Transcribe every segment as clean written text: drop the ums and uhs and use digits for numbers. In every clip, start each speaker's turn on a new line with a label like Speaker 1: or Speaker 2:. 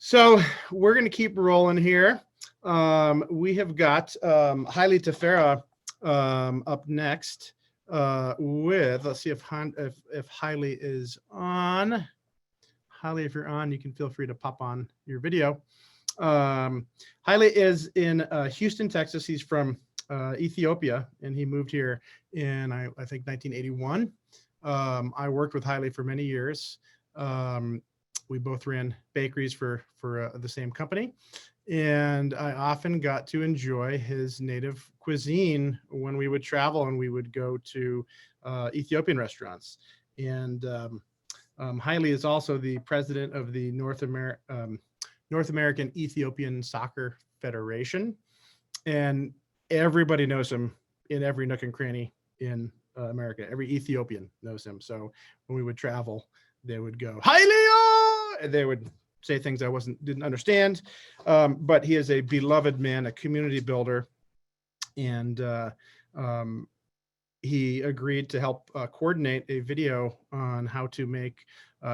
Speaker 1: So we're going to keep rolling here. We have got Haile Tefera up next with, let's see if Haile is on. Haile, if you're on, you can feel free to pop on your video. Haile is in Houston, Texas. He's from Ethiopia, and he moved here in, I think, 1981. I worked with Haile for many years. We both ran bakeries for the same company, and I often got to enjoy his native cuisine when we would travel and we would go to Ethiopian restaurants. And Haile is also the president of the North American Ethiopian Soccer Federation, and everybody knows him in every nook and cranny in America. Every Ethiopian knows him. So when we would travel, they would go, Haile! And they would say things I didn't understand. But he is a beloved man, a community builder. And he agreed to help coordinate a video on how to make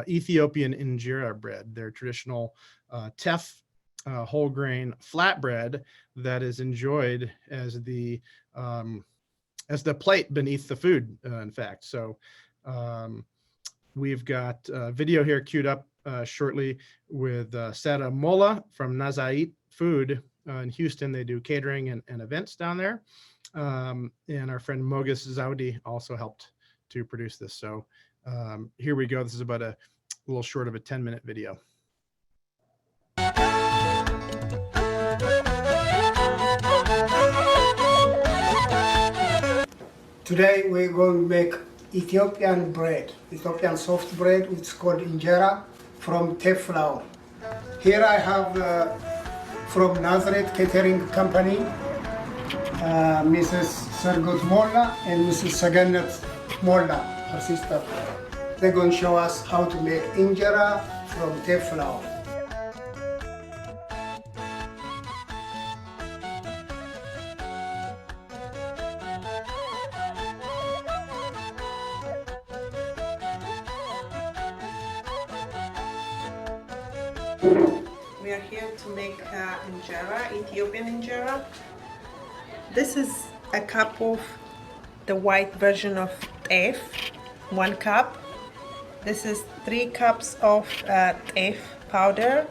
Speaker 1: Ethiopian Injera bread, their traditional teff whole grain flatbread that is enjoyed as the plate beneath the food, in fact. So we've got a video here queued up shortly with Sarah Mola from Nazait Food in Houston. They do catering and events down there. And our friend Moges Zewdie also helped to produce this. So here we go. This is about a little short of a 10-minute video.
Speaker 2: Today we're going to make Ethiopian bread, Ethiopian soft bread, which is called Injera, from teff flour. Here I have from Nazareth Catering Company, Mrs. Sargot Molla and Mrs. Saganat Molla, her sister. They're going to show us how to make Injera from teff flour.
Speaker 3: We are here to make Injera, Ethiopian Injera. This is a cup of the white version of teff, 1 cup. This is 3 cups of teff powder.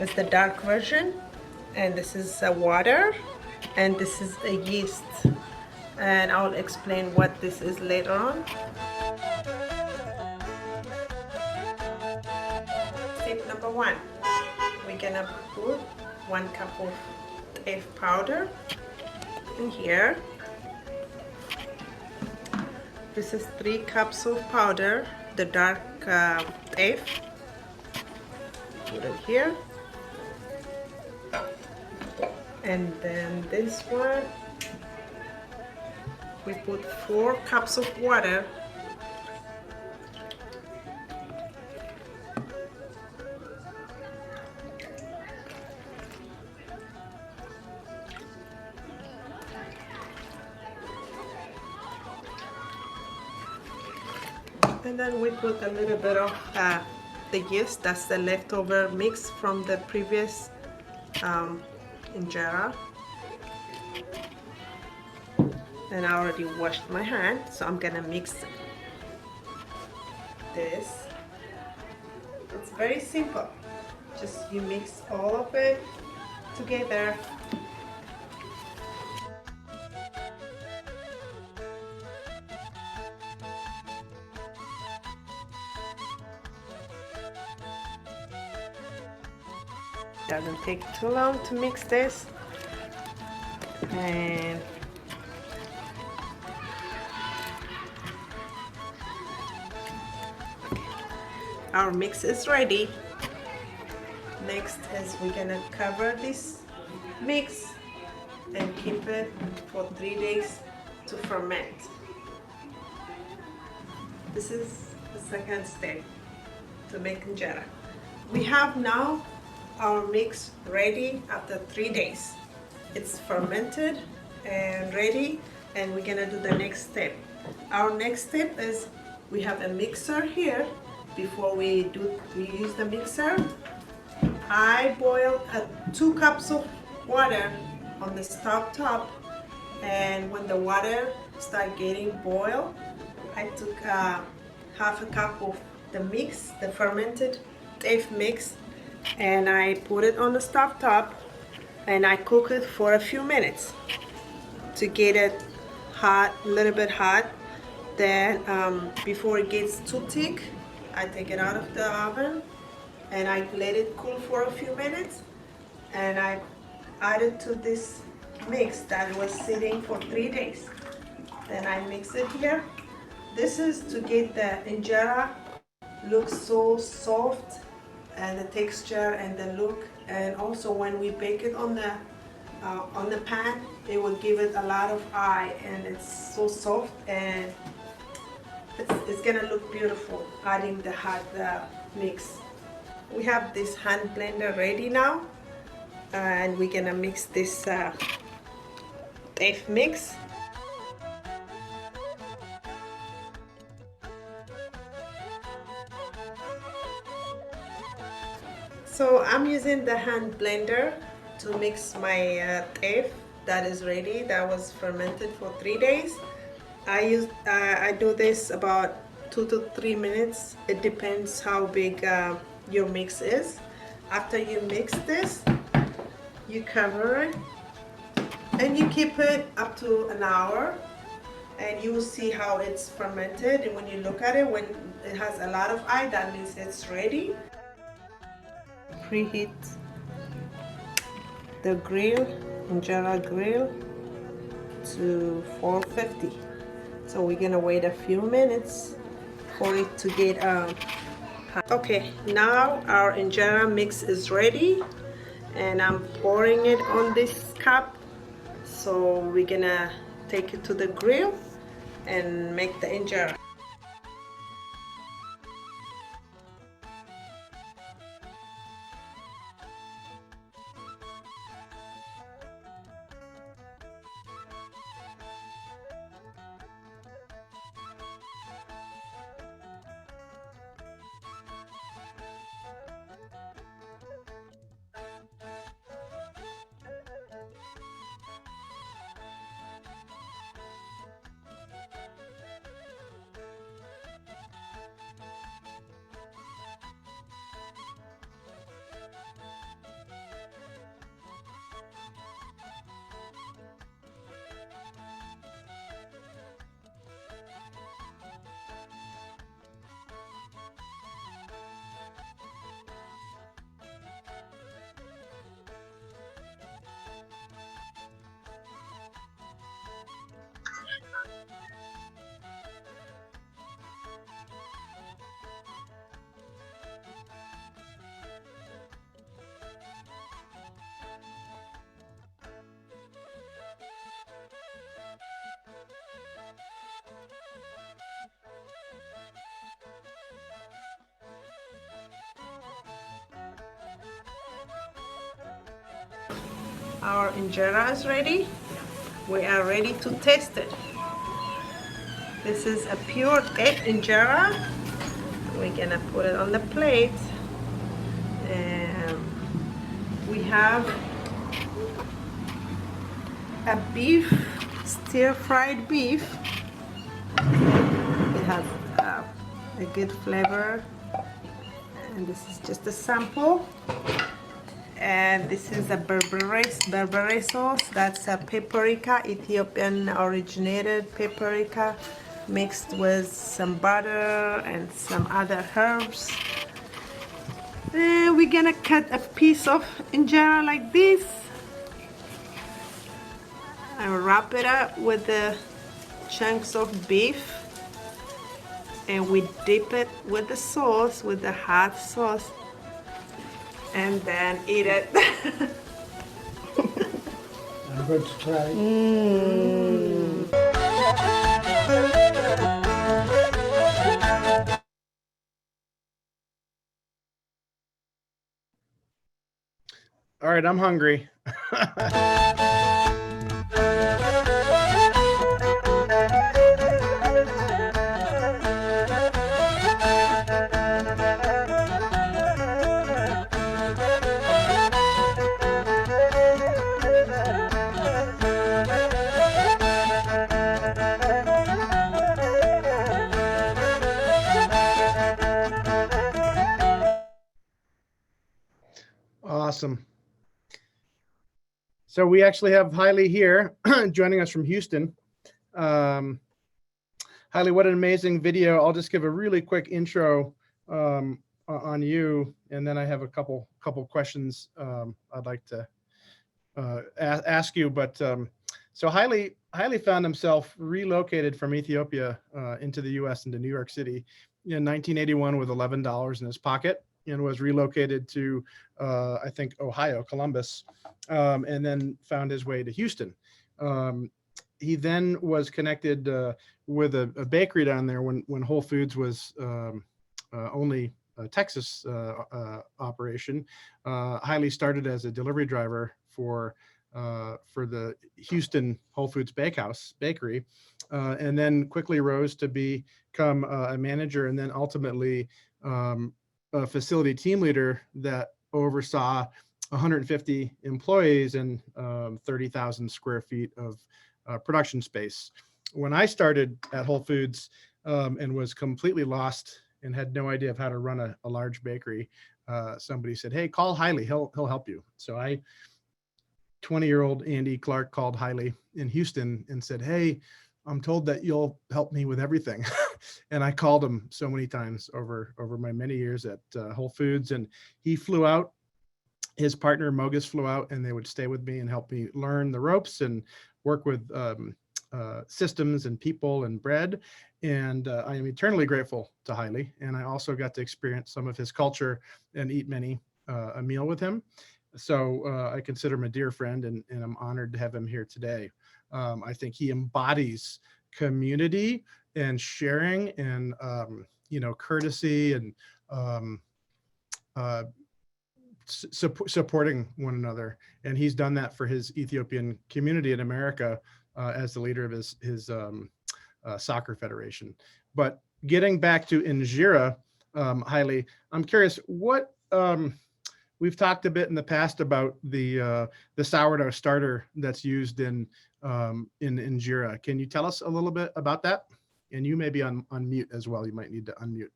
Speaker 3: It's the dark version. And this is water. And this is a yeast. And I'll explain what this is later on. Step number 1. We're gonna put 1 cup of teff powder in here. This is 3 cups of powder, the dark teff. Put it here. And then this one, we put 4 cups of water. And then we put a little bit of the yeast, that's the leftover mix from the previous Injera. And I already washed my hand, so I'm gonna mix this. It's very simple. Just you mix all of it together. Doesn't take too long to mix this, and our mix is ready. Next is we're gonna cover this mix and keep it for 3 days to ferment. This is the second step to make injera. We have now our mix ready after 3 days. It's fermented and ready, and we're gonna do the next step. Our next step is we have a mixer here. Before we use the mixer, I boiled 2 cups of water on the stove top, and when the water started getting boiled, I took half a cup of the mix, the fermented teff mix, and I put it on the stove top, and I cook it for a few minutes to get it hot, a little bit hot. Then before it gets too thick, I take it out of the oven and I let it cool for a few minutes, and I add it to this mix that was sitting for 3 days. Then I mix it here. This is to get the injera look so soft, and the texture and the look, and also when we bake it on the pan, it will give it a lot of eye, and it's so soft, and it's gonna look beautiful adding the hot mix. We have this hand blender ready now, and we're gonna mix this teff mix. So I'm using the hand blender to mix my teff that is ready, that was fermented for 3 days. I do this about 2 to 3 minutes. It depends how big your mix is. After you mix this, you cover it and you keep it up to an hour, and you will see how it's fermented. And when you look at it, when it has a lot of eye, that means it's ready. Preheat the grill, Injera grill, to 450. So we're gonna wait a few minutes for it to get hot. Okay, now our injera mix is ready, and I'm pouring it on this cup. So we're gonna take it to the grill and make the injera. Our injera is ready. We are ready to taste it. This is a pure teff injera. We're gonna put it on the plate. And we have a beef, stir-fried beef. It has a good flavor. And this is just a sample. And this is a berbere sauce. That's a paprika, Ethiopian originated paprika, mixed with some butter and some other herbs. And we're gonna cut a piece of injera like this and wrap it up with the chunks of beef, and we dip it with the sauce, with the hot sauce, and then eat it.
Speaker 2: I'm going to try.
Speaker 1: All right, I'm hungry. Awesome. So we actually have Hailey here joining us from Houston. Hailey, what an amazing video. I'll just give a really quick intro on you, and then I have a couple questions I'd like to ask you. But so Hailey found himself relocated from Ethiopia into the U.S. into New York City in 1981 with $11 in his pocket, and was relocated to I think Ohio, Columbus, and then found his way to Houston. He then was connected with a bakery down there when Whole Foods was only a Texas operation. Hailey started as a delivery driver for the Houston Whole Foods bakery, and then quickly rose to become a manager, and then ultimately a facility team leader that oversaw 150 employees and 30,000 square feet of production space. When I started at Whole Foods and was completely lost and had no idea of how to run a large bakery, somebody said, "Hey, call Hailey, he'll help you." So 20-year-old Andy Clark called Hailey in Houston and said, "Hey, I'm told that you'll help me with everything." And I called him so many times over my many years at Whole Foods, and he flew out. His partner Moges flew out, and they would stay with me and help me learn the ropes and work with systems and people and bread. And I am eternally grateful to Hailey. And I also got to experience some of his culture and eat many a meal with him. So I consider him a dear friend, and I'm honored to have him here today. I think he embodies community and sharing and courtesy and supporting one another. And he's done that for his Ethiopian community in America as the leader of his soccer federation. But getting back to Injera, Hailey, I'm curious what we've talked a bit in the past about the sourdough starter that's used in Injera. Can you tell us a little bit about that? And you may be on mute as well. You might need to unmute.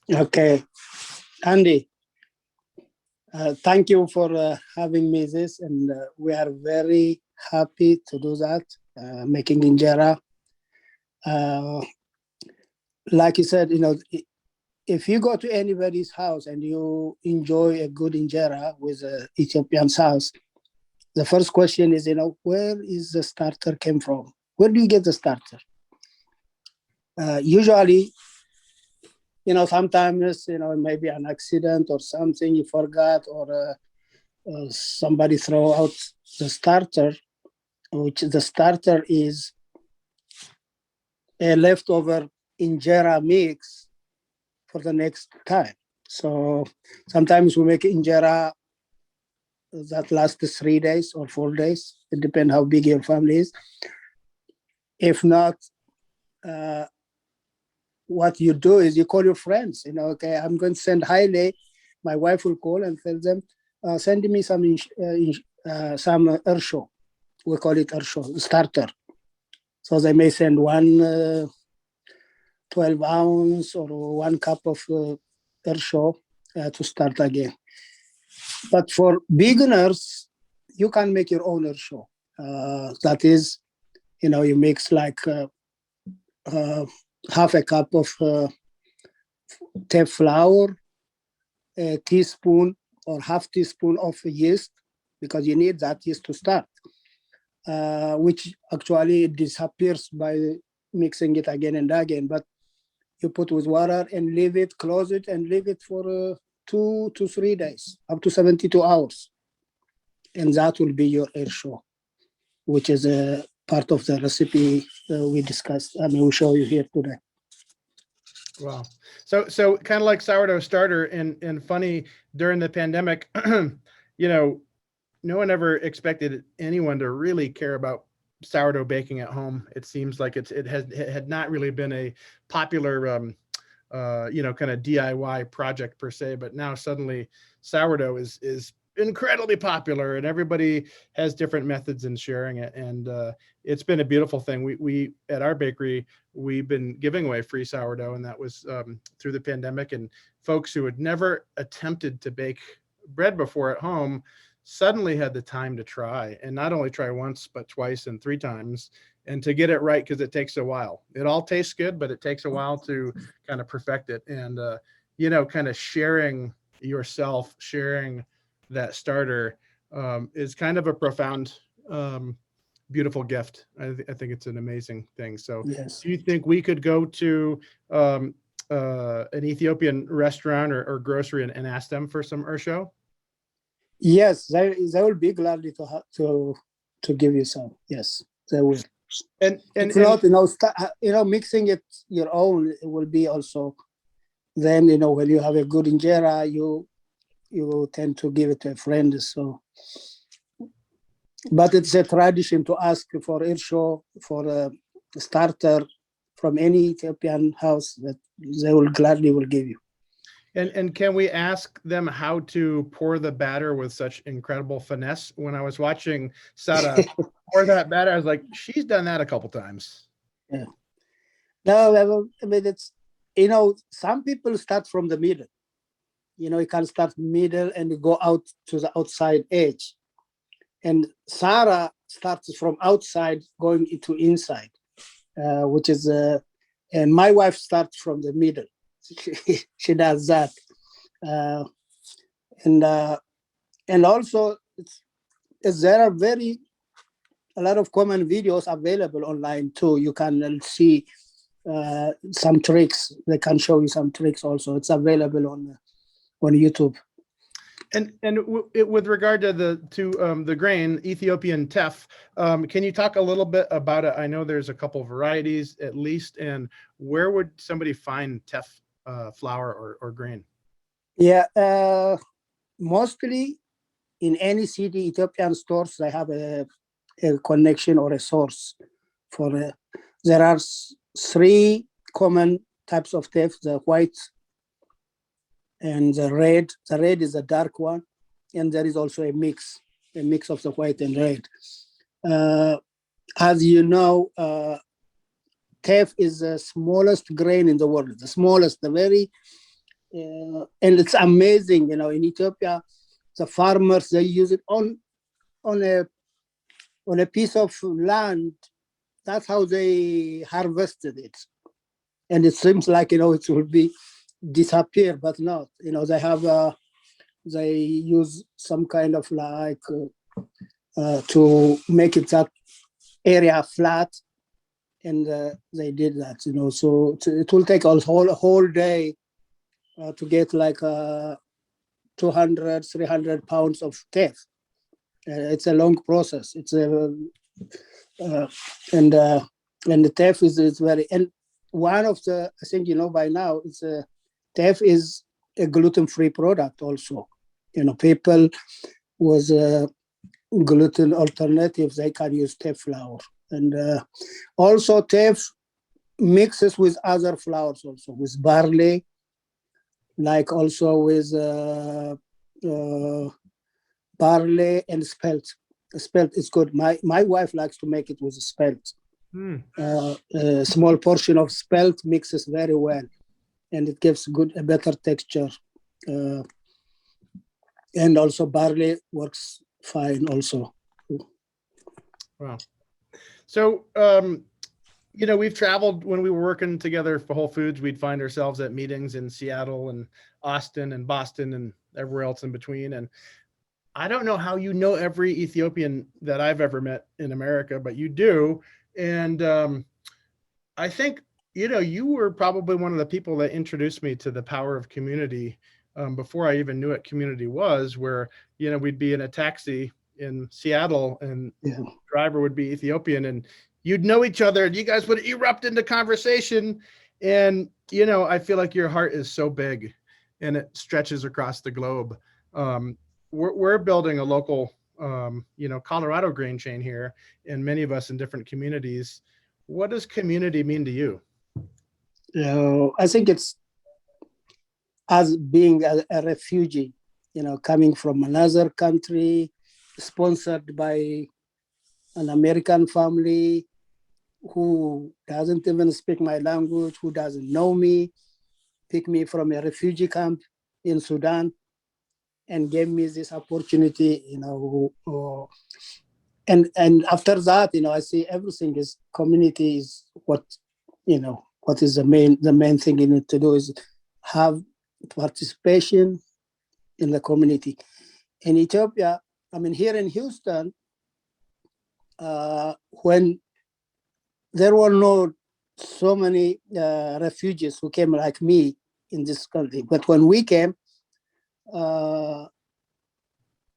Speaker 4: Okay, Andy, thank you for having me this, and we are very happy to do that, making Injera. Like you said, if you go to anybody's house and you enjoy a good Injera with Ethiopian sauce, the first question is, where is the starter came from? Where do you get the starter? Usually, sometimes, maybe an accident or something you forgot, or somebody throw out the starter, which the starter is a leftover Injera mix for the next time. So sometimes we make Injera that lasts 3 days or 4 days. It depends how big your family is. If not, what you do is you call your friends, okay, I'm going to send Haile. My wife will call and tell them, send me some ersho. We call it ersho, starter. So they may send one 12 ounce or 1 cup of ersho to start again. But for beginners, you can make your own ersho. That is, you mix like half a cup of teff flour, a teaspoon or half teaspoon of yeast, because you need that yeast to start, which actually disappears by mixing it again and again. But you put with water and leave it, close it, and leave it for 2 to 3 days, up to 72 hours. And that will be your ersho, which is a part of the recipe we discussed. We show you here today.
Speaker 1: Wow. So kind of like sourdough starter, and funny, during the pandemic, no one ever expected anyone to really care about sourdough baking at home. It seems like it had not really been a popular kind of DIY project per se, but now suddenly sourdough is incredibly popular, and everybody has different methods in sharing it. And it's been a beautiful thing. We at our bakery, we've been giving away free sourdough, and that was through the pandemic. And folks who had never attempted to bake bread before at home suddenly had the time to try, and not only try once, but twice and three times, and to get it right, because it takes a while. It all tastes good, but it takes a while to kind of perfect it. And kind of sharing yourself, sharing that starter is kind of a profound, beautiful gift. I think it's an amazing thing. So
Speaker 4: Yes.
Speaker 1: do you think we could go to an Ethiopian restaurant or grocery and ask them for some ursho?
Speaker 4: Yes, they will be glad to give you some. Yes, they will.
Speaker 1: And
Speaker 4: If not, mixing it your own, it will be also. Then when you have a good injera, you tend to give it to a friend. So, but it's a tradition to ask for irsho for a starter from any Ethiopian house that they will gladly will give you.
Speaker 1: And can we ask them how to pour the batter with such incredible finesse? When I was watching Sarah pour that batter, I was like, she's done that a couple times.
Speaker 4: Yeah. No, I mean, it's, some people start from the middle. You can start middle and go out to the outside edge. And Sarah starts from outside going into inside, which is, and my wife starts from the middle. She does that. And also, there are a lot of common videos available online too. You can see some tricks. They can show you some tricks also. It's available on YouTube.
Speaker 1: And with regard to the grain, Ethiopian tef, can you talk a little bit about it? I know there's a couple varieties at least, and where would somebody find tef flour or grain?
Speaker 4: Yeah, mostly in any city, Ethiopian stores, they have a connection or a source for. There are three common types of tef: the white and the red. The red is a dark one, and there is also a mix of the white and red. As you know, tef is the smallest grain in the world, the smallest, and it's amazing. In Ethiopia, the farmers, they use it on a piece of land. That's how they harvested it, and it seems like it will be disappear, but not. They have they use some kind of to make it that area flat, and they did that. So it will take a whole day to get 200, 300 pounds of tef. It's a long process. It's and the tef is very, and one of the, I think by now, it's tef is a gluten-free product also. People with gluten alternatives, they can use tef flour. And also tef mixes with other flours also, with barley, like also with barley and spelt. Spelt is good. My wife likes to make it with spelt. A small portion of spelt mixes very well, and it gives a better texture. And also barley works fine also.
Speaker 1: Wow. So, we've traveled when we were working together for Whole Foods. We'd find ourselves at meetings in Seattle and Austin and Boston and everywhere else in between. And I don't know how you know every Ethiopian that I've ever met in America, but you do. And I think, you were probably one of the people that introduced me to the power of community before I even knew what community was, where, we'd be in a taxi in Seattle and the driver would be Ethiopian, and you'd know each other and you guys would erupt into conversation. And, I feel like your heart is so big and it stretches across the globe. We're building a local, Colorado grain chain here, and many of us in different communities. What does community mean to you?
Speaker 4: I think it's as being a refugee coming from another country, sponsored by an American family who doesn't even speak my language, who doesn't know me, picked me from a refugee camp in Sudan and gave me this opportunity, and after that, I see everything is community is what is the main thing you need to do is have participation in the community. In Ethiopia, here in Houston, when there were not so many refugees who came like me in this country, but when we came,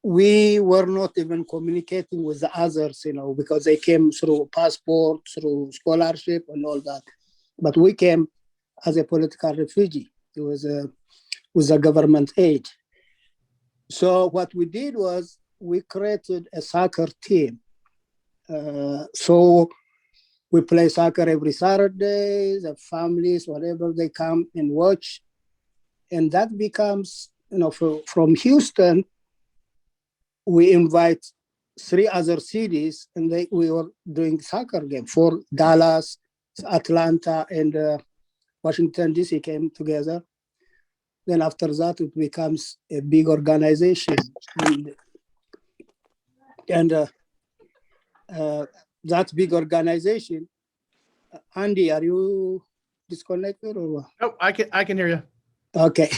Speaker 4: we were not even communicating with the others, because they came through passport, through scholarship and all that. But we came as a political refugee. It was with a government aid. So what we did was we created a soccer team. So we play soccer every Saturday, the families, whatever, they come and watch. And that becomes, from Houston, we invite 3 other cities, and we were doing soccer game for Dallas, Atlanta, and Washington, D.C. came together. Then after that, it becomes a big organization. And that big organization, Andy, are you disconnected or what?
Speaker 1: Oh, I can hear you.
Speaker 4: Okay,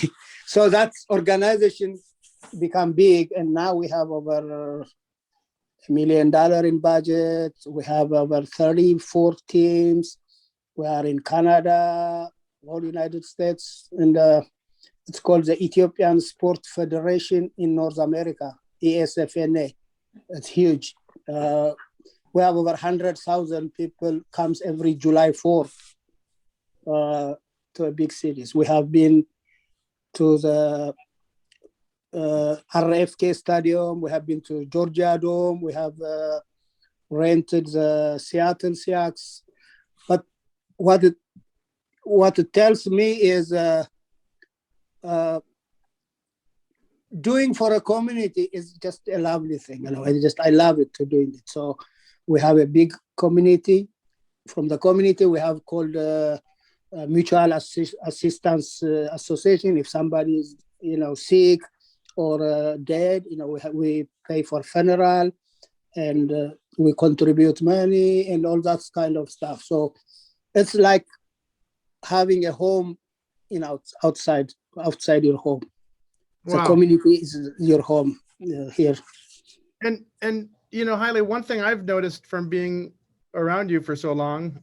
Speaker 4: so that organization become big, and now we have over $1 million in budget. We have over 34 teams. We are in Canada, all United States, and it's called the Ethiopian Sport Federation in North America, ESFNA. It's huge. We have over 100,000 people comes every July 4th to a big cities. We have been to the RFK Stadium. We have been to Georgia Dome. We have rented the Seattle Seahawks. But what it tells me is doing for a community is just a lovely thing. I love it to doing it. So we have a big community. From the community, we have called Mutual Assistance Association. If somebody is, sick or dead, we pay for funeral, and we contribute money and all that kind of stuff. So it's like having a home, outside your home.
Speaker 1: Wow.
Speaker 4: The community is your home here.
Speaker 1: And Haile, one thing I've noticed from being around you for so long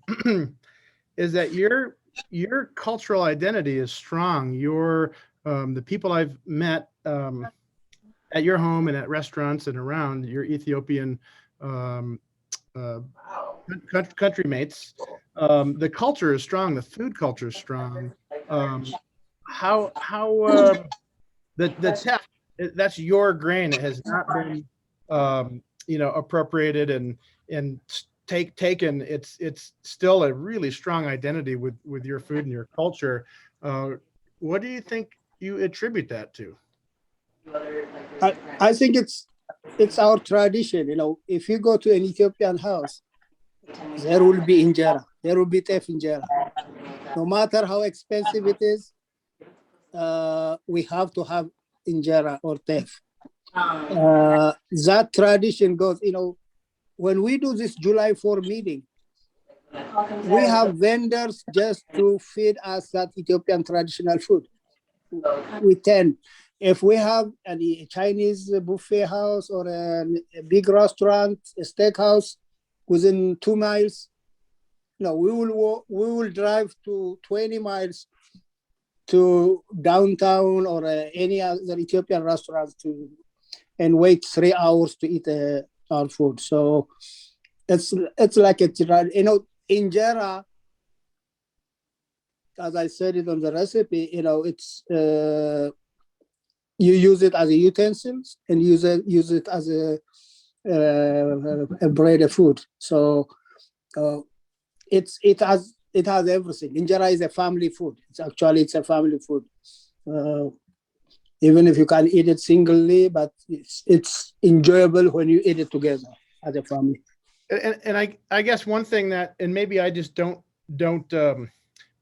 Speaker 1: is that your cultural identity is strong. Your the people I've met at your home and at restaurants and around, your Ethiopian country mates, the culture is strong. The food culture is strong. How the test, that's your grain. It has not been appropriated and taken. It's still a really strong identity with your food and your culture. What do you think you attribute that to?
Speaker 4: I think it's our tradition. If you go to an Ethiopian house, there will be injera. There will be tef injera. No matter how expensive it is, we have to have injera or tef. That tradition goes, when we do this July 4 meeting, we have vendors just to feed us that Ethiopian traditional food. We tend, if we have a Chinese buffet house or a big restaurant, a steakhouse within 2 miles, we will drive to 20 miles to downtown or any other Ethiopian restaurants and wait 3 hours to eat our food. So it's like injera, as I said it on the recipe, it's you use it as a utensils and use it as a bread of food. So it has everything. Injera is a family food. It's a family food. even if you can eat it singly, but it's enjoyable when you eat it together as a family.
Speaker 1: And I guess one thing that, and maybe I just don't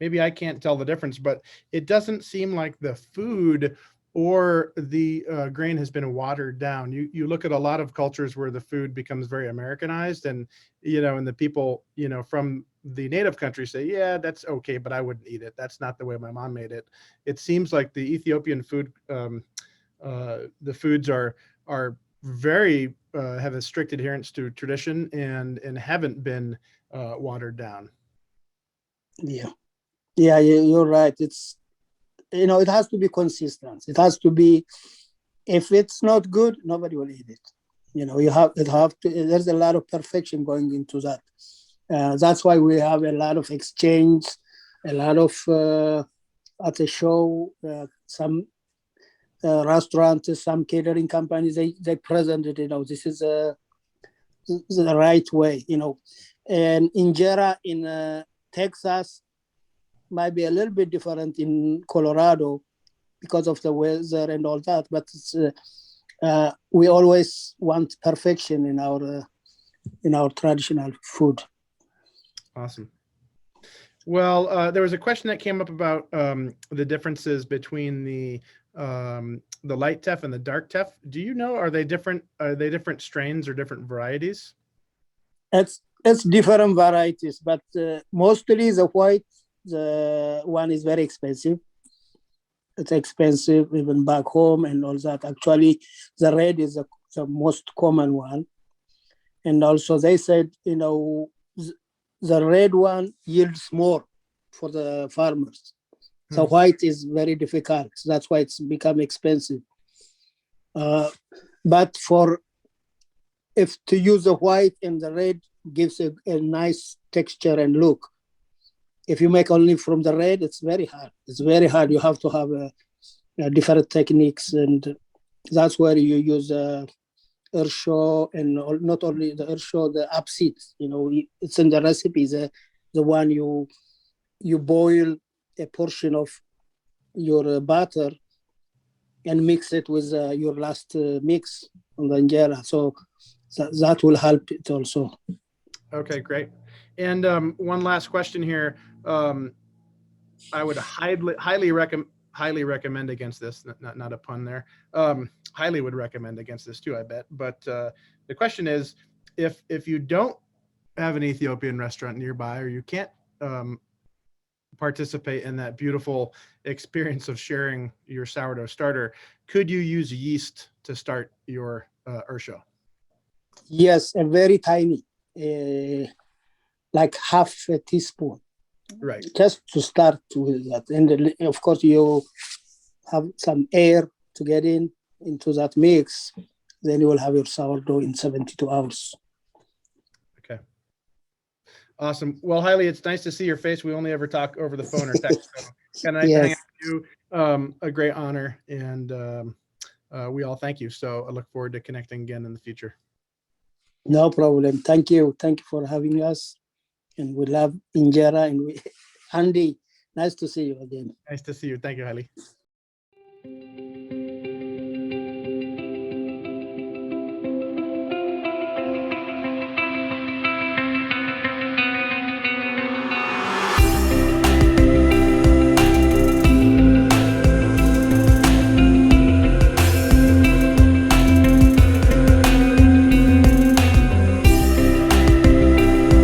Speaker 1: maybe I can't tell the difference, but it doesn't seem like the food or the grain has been watered down. You look at a lot of cultures where the food becomes very Americanized, and and the people from the native country say, yeah, that's okay, but I wouldn't eat it. That's not the way my mom made it. It seems like the Ethiopian food, the foods are very have a strict adherence to tradition and haven't been watered down.
Speaker 4: Yeah, you're right. It's it has to be consistent. It has to be. If it's not good, nobody will eat it. You have to. There's a lot of perfection going into that. That's why we have a lot of exchange, a lot of at the show. Some restaurants, some catering companies, they presented. This is the right way. And Injera in Texas might be a little bit different in Colorado because of the weather and all that, but we always want perfection in our traditional food.
Speaker 1: Awesome. Well, there was a question that came up about the differences between the light teff and the dark teff. Do you know, are they different strains or different varieties?
Speaker 4: It's different varieties, but mostly the white, the one is very expensive. It's expensive even back home and all that. Actually, the red is the most common one. And also they said, the red one yields more for the farmers. The white is very difficult. That's why it's become expensive. But if to use the white and the red gives a nice texture and look. If you make only from the red, it's very hard. It's very hard. You have to have different techniques, and that's where you use ersho, and not only the ersho, the upseat. It's in the recipe. The one you boil a portion of your butter and mix it with your last mix on the injera. So that will help it also. Okay,
Speaker 1: great. And one last question here. I would highly recommend against this. Not a pun there. Highly would recommend against this too, I bet. But the question is, if you don't have an Ethiopian restaurant nearby, or you can't participate in that beautiful experience of sharing your sourdough starter, could you use yeast to start your ersho?
Speaker 4: Yes, a very tiny, like half a teaspoon.
Speaker 1: Right.
Speaker 4: Just to start with that. And of course, you have some air to get into that mix. Then you will have your sourdough in 72 hours.
Speaker 1: Okay. Awesome. Well, Hailey, it's nice to see your face. We only ever talk over the phone or text. So can I hang out with you? A great honor. And we all thank you. So I look forward to connecting again in the future.
Speaker 4: No problem. Thank you. Thank you for having us. And we love Injera, and Andy, nice to see you again.
Speaker 1: Nice to see you. Thank you, Hailey.